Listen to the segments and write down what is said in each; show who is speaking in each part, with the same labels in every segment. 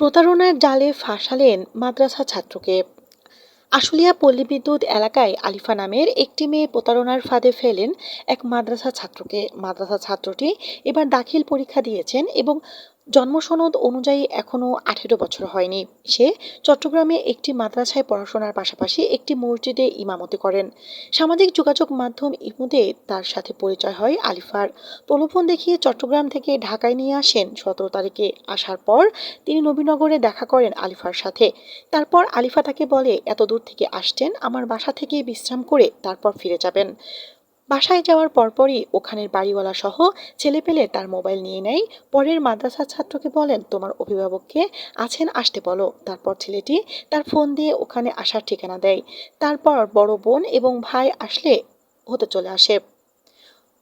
Speaker 1: প্রতারণার জালে ফাঁসালেন মাদ্রাসা ছাত্রকে। আশুলিয়া পল্লী বিদ্যুৎ এলাকায় আলিফা নামের একটি মেয়ে প্রতারণার ফাঁদে ফেলেন এক মাদ্রাসা ছাত্রকে। মাদ্রাসা ছাত্রটি এবার দাখিল পরীক্ষা দিয়েছেন এবং জন্মসনদ অনুযায়ী এখনো 18 বছর হয়নি। সে চট্টগ্রামে একটি মাদ্রাসায় পড়াশোনার পাশাপাশি একটি মসজিদে ইমামতি করেন। সামাজিক যোগাযোগ মাধ্যম ইমুদে তার সাথে পরিচয় হয় আলিফার। প্রলোভন দেখিয়ে চট্টগ্রাম থেকে ঢাকায় নিয়ে আসেন। 17 তারিখে আসার পর তিনি নবীনগরে দেখা করেন আলিফার সাথে। তারপর আলিফা তাকে বলে, এত দূর থেকে আসছেন, আমার বাসা থেকে বিশ্রাম করে তারপর ফিরে যাবেন। বাসায় যাওয়ার পরপরই ওখানের বাড়িওয়ালা সহ ছেলেপেলে তার মোবাইল নিয়ে নেয়। পরের মাদ্রাসার ছাত্রকে বলেন, তোমার অভিভাবককে আছেন, আসতে বলো। তারপর ছেলেটি তার ফোন দিয়ে ওখানে আসার ঠিকানা দেয়। তারপর বড় বোন এবং ভাই আসলে হতে চলে আসে।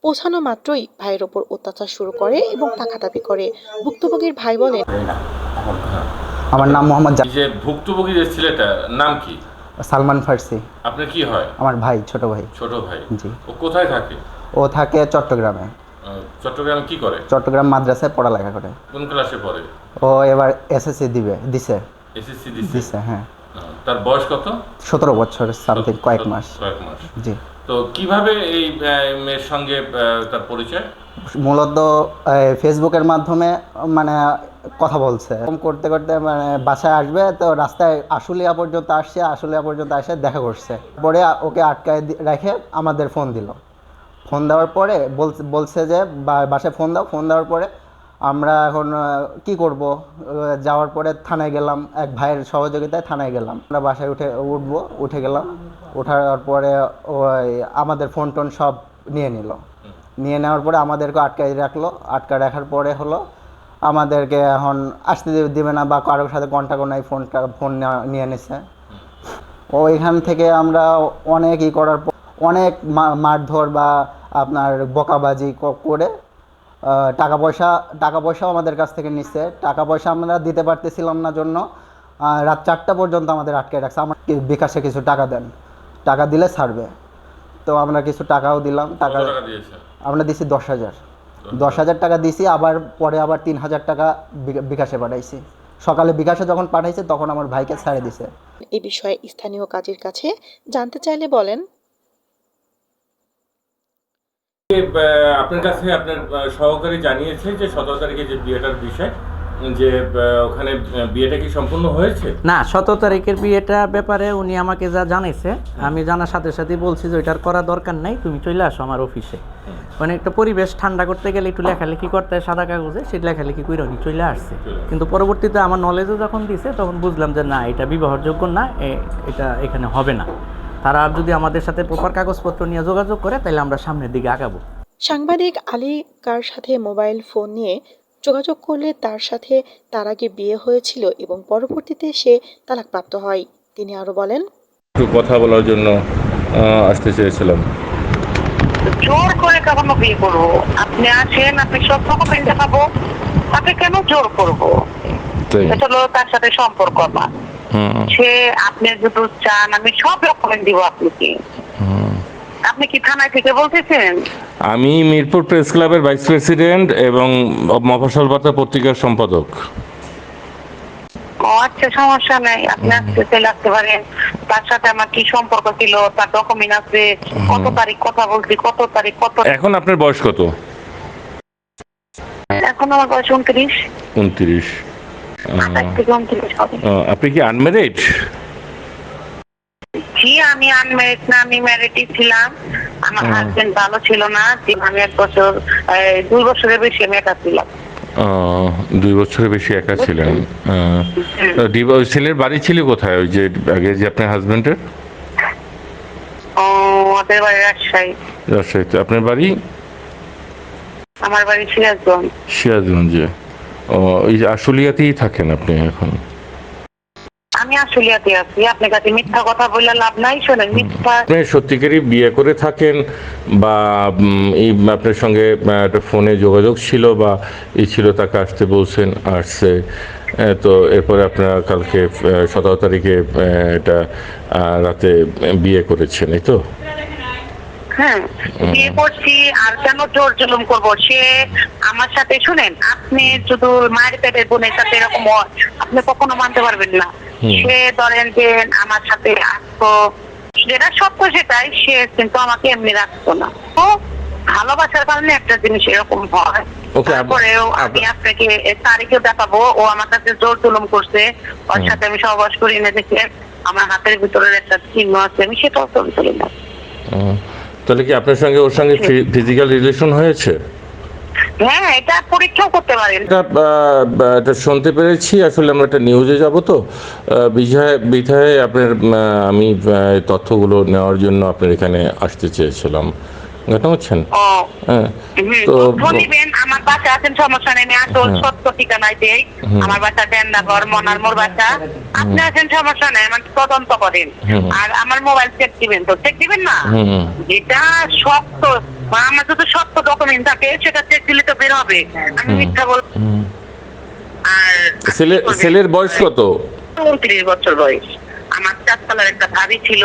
Speaker 1: পৌঁছানো মাত্রই ভাইয়ের ওপর অত্যাচার শুরু করে এবং টাকা দাবি করে। ভুক্তভোগীর ভাই বলেন,
Speaker 2: আমার নাম মোহাম্মদ
Speaker 3: এই যে ভুক্তভোগী যে ছেলেটা নাম কি?
Speaker 2: সালমান ফার্সি।
Speaker 3: আপনার কি হয়?
Speaker 2: আমার ভাই, ছোট ভাই।
Speaker 3: ছোট ভাই।
Speaker 2: জি।
Speaker 3: ও কোথায় থাকে?
Speaker 2: ও থাকে চট্টগ্রামে।
Speaker 3: চট্টগ্রামে কি করে?
Speaker 2: চট্টগ্রাম মাদ্রাসায় পড়ালেখা করে।
Speaker 3: কোন ক্লাসে পড়ে?
Speaker 2: ও এবার এসএসসি দিছে।
Speaker 3: এসএসসি
Speaker 2: দিছে, হ্যাঁ।
Speaker 3: তার বয়স কত?
Speaker 2: 17 বছর সামথিং, কয়েক মাস। জি।
Speaker 3: তো কিভাবে এই মেয়ের সঙ্গে তার পরিচয়?
Speaker 2: মূলত ফেসবুকের মাধ্যমে মানে কথা বলছে। এরকম করতে করতে মানে বাসায় আসবে, তো রাস্তায় আশুলিয়া পর্যন্ত এসে দেখা করছে। পরে ওকে আটকায় রেখে আমাদের ফোন দিল। ফোন দেওয়ার পরে বলছে যে বাসায় ফোন দেওয়ার পরে আমরা এখন কি করব, যাওয়ার পরে থানায় গেলাম, এক ভাইয়ের সহযোগিতায় থানায় গেলাম। আমরা বাসায় উঠে গেলাম। ওঠার পরে ওই আমাদের ফোন টোন সব নিয়ে নেওয়ার পরে আমাদেরকে আটকায় রাখার পরে হলো আমাদেরকে এখন আসতে দেবে না বা কারোর সাথে কন্ট্যাক্ট নাই, ফোন নিয়ে নিছে। এখান থেকে আমরা অনেক করার পর অনেক মারধর বা আপনার বকাবাজি করে টাকা পয়সাও আমাদের কাছ থেকে নিচ্ছে। টাকা পয়সা আমরা দিতে পারতেছিলাম না জন্য রাত 4টা পর্যন্ত আমাদের আটকে রাখছে। আমার বিকাশে কিছু টাকা দেন, টাকা দিলে ছাড়বে। তো আমরা কিছু টাকাও দিলাম। টাকা আমরা দিছি 10,000 টাকা দিছি। পরে আবার 3,000 টাকা বিকাশে পাঠাইছি। সকালে বিকাশে যখন পাঠাইছে তখন আমার ভাইকে ছেড়ে দিছে।
Speaker 1: এই বিষয়ে স্থানীয় কাজীর কাছে জানতে চাইলে বলেন,
Speaker 3: আপনার কাছে আপনার সহকারী জানিয়েছে যে 17 তারিখে যে বিয়েটার বিষয়, যে ওখানে বিয়েটা কি সম্পূর্ণ হয়েছে?
Speaker 4: না, 17 তারিখের বিয়েটা ব্যাপারে উনি আমাকে যা জানাইছে, আমি জানার সাথে সাথে বলছি যে ওইটার করা দরকার নাই, তুমি চলে আসো আমার অফিসে। মানে একটা পরিবেশ ঠান্ডা করতে গেলে একটু লেখালেখি করতে হয় সাদা কাগজে, সেই লেখালেখি করে উনি চলে আসছে। কিন্তু পরবর্তীতে আমার নলেজও যখন দিছে তখন বুঝলাম যে না, এটা বিবাহযোগ্য না, এটা এখানে হবে না। তারা যদি আমাদের সাথে প্রপার কাগজপত্র নিয়ে যোগাযোগ করে তাহলে আমরা সামনের দিকে আগাবো।
Speaker 1: সাংবাদিক আলী কার সাথে মোবাইল ফোন নিয়ে যোগাযোগ করলে তার সাথে তার আগে বিয়ে হয়েছিল এবং পরবর্তীতে সে তালাকপ্রাপ্ত হয়। তিনি আরো বলেন,
Speaker 3: একটু কথা বলার জন্য আসতে চেয়েছিলাম।
Speaker 5: জোর করে কখনো বিয়ে করবো? আপনি আসেন, আপনি সব ডকুমেন্ট দেখাবো, তাকে কেন জোর করবো? এটা হলো তার সাথে সম্পর্ক আমার। সে আপনি যদি চান আমি সব ডকুমেন্ট দিব আপনাকে। আপনি কি থানায় থেকে বলতেছেন?
Speaker 3: আমি মিরপুর প্রেস ক্লাবের ভাইস প্রেসিডেন্ট এবং মফস্বল বার্তা পত্রিকার সম্পাদক।
Speaker 5: আচ্ছা, সমস্যা নাই, আপনি আসতে পারেন। তার সাথে আমার কি সম্পর্ক ছিল, তার ডকুমেন্ট আছে, কত তারিখ কথা বলছি, কত তারিখ কত।
Speaker 3: এখন আপনার বয়স কত?
Speaker 5: এখন আমার বয়স 29।
Speaker 3: 29
Speaker 5: থেকে 29 হবে।
Speaker 3: আপনি কি আনম্যারিড?
Speaker 5: জি, আমি আনম্যারিড না, আমি ম্যারিডই ছিলাম। আমার হাজবেন্ড ভালো ছিল না, আমি 2 বছরের বেশি আমি একা ছিলাম।
Speaker 3: 2 বছরের বেশি একা ছিলেন। ছেলের বাড়ি ছিল কোথায়, ওই যে আগে যে আপনার হাজবেন্ডের?
Speaker 5: ওদের বাড়ি রাজশাহী।
Speaker 3: রাজশাহীতে। আপনার বাড়ি?
Speaker 5: আমার বাড়ি
Speaker 3: সিরাজগঞ্জে। ওই আশুলিয়াতেই থাকেন আপনি এখন?
Speaker 5: আমি আশুলিয়াতে আছি। আপনার কাছে মিথ্যা কথা বললে লাভ নাই। শোনেন, মিথ্যা
Speaker 3: আপনি সত্যিকারই বিয়ে করে থাকেন বা এই আপনার সঙ্গে একটা ফোনে যোগাযোগ ছিল বা এই ছিল, তাকে আসতে বলছেন, আসছে, তো এরপরে আপনারা কালকে 17 তারিখে এটা রাতে বিয়ে করেছেন, এই তো?
Speaker 5: হ্যাঁ, বিয়ে করছি আর কেন জোর জুলুম করবো? সে আমার সাথে, শুনেন, আপনি শুধু মায়ের পেটের বোনের সাথে এরকম হয়, আপনি কখনো মানতে পারবেন না। সে ধরেন যে আমার সাথে আসতো, যেটা সত্য সেটাই, সে কিন্তু আমাকে এমনি রাখতো না। তো ভালোবাসার কারণে একটা জিনিস এরকম হয়।
Speaker 3: Okay,
Speaker 5: তারপরেও আমি আপনাকে তারিখে দেখাবো, ও আমার কাছে জোর জুলুম করছে, ওর সাথে আমি সহবাস করি না দেখে আমার হাতের ভিতরের একটা চিহ্ন আছে, আমি সেটাও ছবি তুলি না।
Speaker 3: তাহলে কি আপনার সঙ্গে ওর সঙ্গে ফিজিক্যাল রিলেশন হয়েছে?
Speaker 5: হ্যাঁ, এটা পরীক্ষাও করতে পারেন।
Speaker 3: এটা শুনতে পেরেছি, আসলে আমরা একটা নিউজে যাব তো বিধায় আপনার আমি তথ্যগুলো নেওয়ার জন্য আপনার এখানে আসতে চেয়েছিলাম, ঘটনা বুঝছেন? তো
Speaker 5: দিবেন, আমার বাসা আছেন, সমস্যা নেই, আমি আসল সত্য ঠিকানায় দেই। আমার বাসা ডেন্ডাগড়, মনার মোর বাসা। আপনি আছেন, সমস্যা নেই, আমাকে তদন্ত করেন। আর আমার মোবাইল চেক দিবেন, তো চেক দিবেন না, যেটা সত্য বা আমার যদি সত্য ডকুমেন্ট থাকে সেটা চেক দিলে তো বের হবে, আমি মিথ্যা বল। আর
Speaker 3: ছেলের বয়স কত?
Speaker 5: 29 বছর বয়স। আমার চারতলার একটা ভাবি ছিল,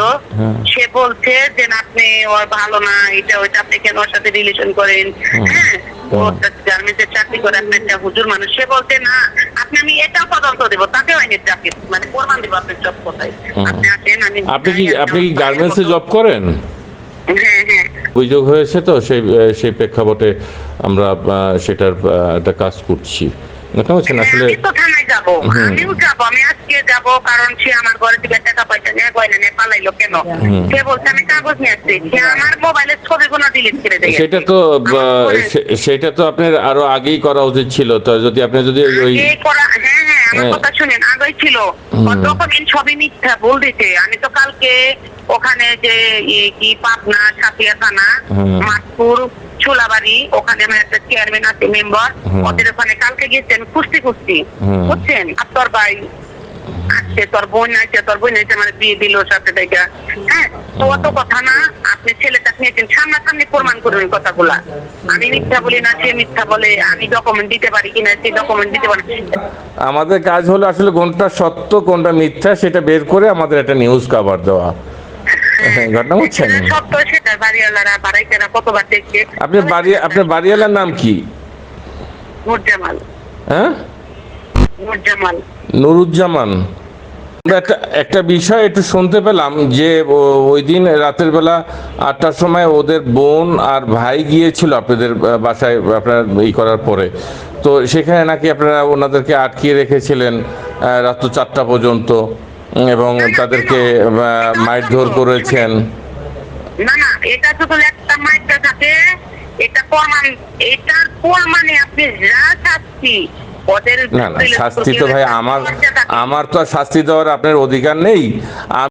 Speaker 5: সে বলছে যে না, আপনি ওর ভালো না, এটা ওইটা, আপনি কেন ওর সাথে রিলেশন করেন? হ্যাঁ, গার্মেন্টসের চাকরি করে, আপনি একটা হুজুর মানুষ। সে বলছে না, আমি এটাও তদন্ত দেবো, তাতেও আইনের চাকরি, মানে প্রমাণ দেবো আপনার জব কোথায়। আপনি আসেন,
Speaker 3: আপনি কি গার্মেন্টসে জব করেন?
Speaker 5: হ্যাঁ হ্যাঁ।
Speaker 3: অভিযোগ হয়েছে তো সেই প্রেক্ষাপটে আমরা সেটার একটা কাজ করছি, বুঝছেন? আসলে
Speaker 5: আমি তো থানায় যাবো, আমিও যাবো, আমি আজকে যাবো, কারণ সে আমার ঘরে থেকে টাকা পয়সা নিয়ে গয়না নিয়ে পালাইলো কেন? সে বলছে আমি কাগজ নিয়ে আসছি, সে আমার মোবাইলের ছবিগুলো ডিলিট করে দেয়।
Speaker 3: সেটা তো আপনার আরো আগেই করা উচিত ছিল। তো যদি আপনি যদি ওই
Speaker 5: হ্যাঁ, আমার কথা শুনেন, আগেই ছিল, ডকুমেন্ট সবই মিথ্যা ভুল দিতে। আমি তো কালকে ওখানে যে কি পাবনা ছাতিয়া থানা, মাতপুর, চুলাবাড়ি, ওখানে আমার একটা চেয়ারম্যান আছে, মেম্বার, ওদের ওখানে কালকে গেছি আমি খুঁজতে বুঝছেন। আর তোর ভাই আসছে, তোর বোন আছে, আমার বিয়ে দিল সাথে দেখা। হ্যাঁ, তো অত কথা না, আপনি ছেলেটা নিয়েছেন, সামনাসামনি প্রমাণ করবেন কথাগুলা। আমি মিথ্যা বলি না, সে মিথ্যা বলে, আমি ডকুমেন্ট দিতে পারি কিনা, সে ডকুমেন্ট দিতে পারি।
Speaker 3: আমাদের কাজ হলো আসলে কোনটা সত্য কোনটা মিথ্যা সেটা বের করে আমাদের একটা নিউজ কভার দেওয়া, ঘটনা বুঝছেন?
Speaker 5: সত্য সেটা বাড়িওয়ালারা বাড়াইতেরা কতবার দেখছে।
Speaker 3: আপনার বাড়িওয়ালার নাম কি?
Speaker 5: নুরজামাল।
Speaker 3: হ্যাঁ,
Speaker 5: নুরজামাল।
Speaker 3: নুরুজ্জামান। একটা বিষয় একটু শুনতে পেলাম যে ওই দিন রাতের বেলা 8টার সময় ওদের বোন আর ভাই গিয়েছিল আপনাদের বাসায় আপনার করার পরে, তো সেখানে নাকি আপনারা ওনাদেরকে আটকিয়ে রেখেছিলেন রাত 4টা পর্যন্ত এবং তাদেরকে মারধর করেছেন।
Speaker 5: না, এটা শুধু একটা মাইকটা থাকে, এটার প্রমাণে আপনি যা শাস্তি ওদের।
Speaker 3: না, শাস্তি তো ভাই আমার তো আর শাস্তি দেওয়ার আপনার অধিকার নেই।